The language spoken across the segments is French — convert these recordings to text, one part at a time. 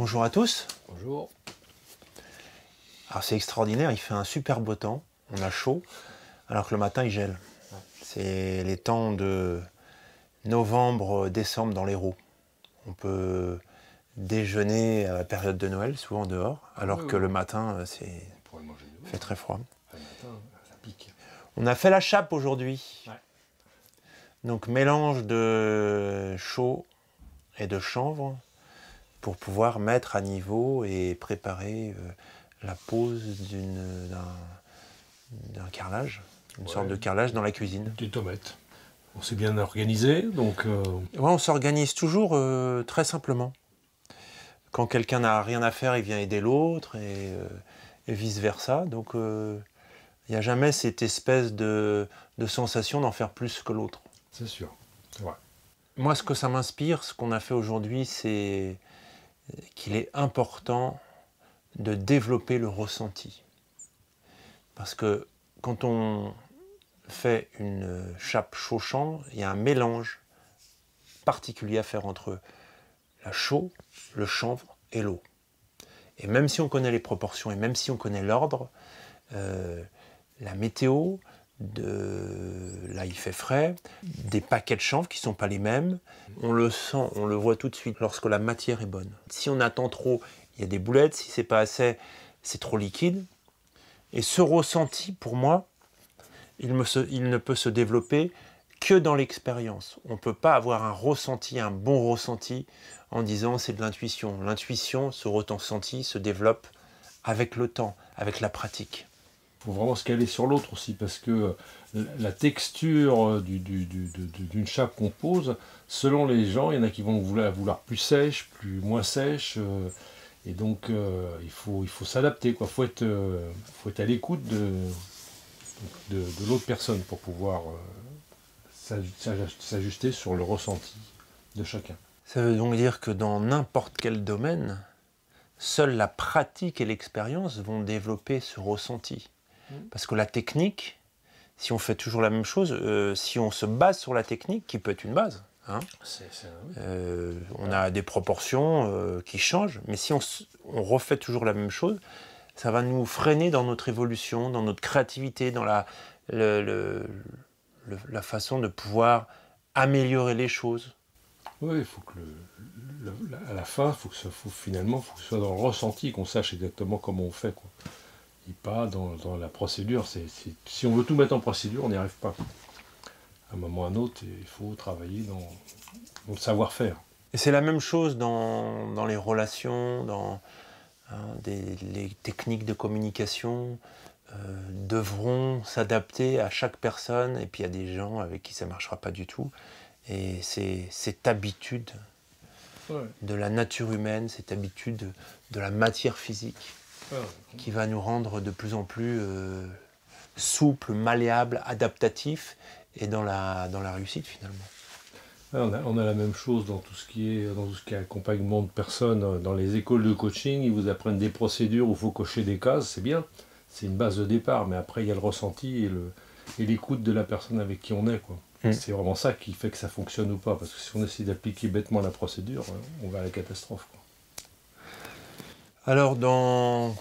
Bonjour à tous. Bonjour. Alors c'est extraordinaire, il fait un super beau temps, on a chaud, alors que le matin il gèle. C'est les temps de novembre, décembre dans l'Hérault. On peut déjeuner à la période de Noël, souvent dehors, alors que le matin fait très froid. Le matin, ça pique. On a fait la chape aujourd'hui. Ouais. Donc mélange de chaud et de chanvre pour pouvoir mettre à niveau et préparer la pose d'un carrelage, une sorte de carrelage dans la cuisine. Des tomates. On s'est bien organisé, donc... Ouais, on s'organise toujours très simplement. Quand quelqu'un n'a rien à faire, il vient aider l'autre et vice-versa. Donc il n'y a jamais cette espèce de sensation d'en faire plus que l'autre. C'est sûr, c'est vrai. Moi, ce que ça m'inspire, ce qu'on a fait aujourd'hui, c'est qu'il est important de développer le ressenti. Parce que quand on fait une chape chaud-chanvre, il y a un mélange particulier à faire entre la chaux, le chanvre et l'eau. Et même si on connaît les proportions et même si on connaît l'ordre, la météo, là il fait frais, des paquets de chanvre qui ne sont pas les mêmes, on le sent, on le voit tout de suite lorsque la matière est bonne. Si on attend trop, il y a des boulettes, si c'est pas assez, c'est trop liquide. Et ce ressenti, pour moi, il ne peut se développer que dans l'expérience. On ne peut pas avoir un ressenti, un bon ressenti, en disant c'est de l'intuition. L'intuition, ce ressenti se développe avec le temps, avec la pratique. Il faut vraiment se caler sur l'autre aussi, parce que la texture d'une chape qu'on pose, selon les gens, il y en a qui vont vouloir plus sèche, moins sèche, et donc il faut s'adapter, quoi. Faut être à l'écoute de l'autre personne pour pouvoir s'ajuster sur le ressenti de chacun. Ça veut donc dire que dans n'importe quel domaine, seule la pratique et l'expérience vont développer ce ressenti. Parce que la technique, si on fait toujours la même chose, si on se base sur la technique, qui peut être une base, hein, on a des proportions qui changent, mais si on refait toujours la même chose, ça va nous freiner dans notre évolution, dans notre créativité, dans la façon de pouvoir améliorer les choses. Oui, il faut que à la fin, finalement, faut que ce soit dans le ressenti, qu'on sache exactement comment on fait, quoi. Et pas dans la procédure. Si on veut tout mettre en procédure, on n'y arrive pas. À un moment ou à un autre, il faut travailler dans le savoir-faire. Et c'est la même chose dans les relations, dans les techniques de communication devront s'adapter à chaque personne, et puis il y a des gens avec qui ça ne marchera pas du tout. Et c'est cette habitude de la nature humaine, cette habitude de la matière physique qui va nous rendre de plus en plus souples, malléables, adaptatifs et dans la réussite finalement. On a la même chose dans tout ce qui est accompagnement de personnes. Dans les écoles de coaching, ils vous apprennent des procédures où il faut cocher des cases, c'est bien, c'est une base de départ, mais après il y a le ressenti et l'écoute de la personne avec qui on est, quoi. C'est vraiment ça qui fait que ça fonctionne ou pas, parce que si on essaie d'appliquer bêtement la procédure, on va à la catastrophe, quoi. Alors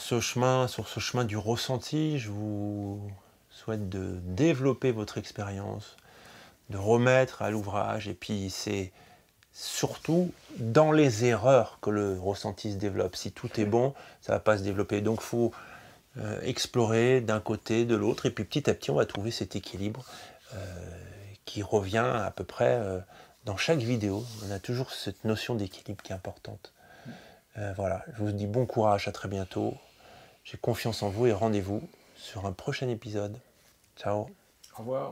sur ce chemin du ressenti, je vous souhaite de développer votre expérience, de remettre à l'ouvrage, et puis c'est surtout dans les erreurs que le ressenti se développe. Si tout est bon, ça ne va pas se développer. Donc il faut explorer d'un côté, de l'autre, et puis petit à petit on va trouver cet équilibre qui revient à peu près dans chaque vidéo. On a toujours cette notion d'équilibre qui est importante. Voilà, je vous dis bon courage, à très bientôt. J'ai confiance en vous et rendez-vous sur un prochain épisode. Ciao. Au revoir.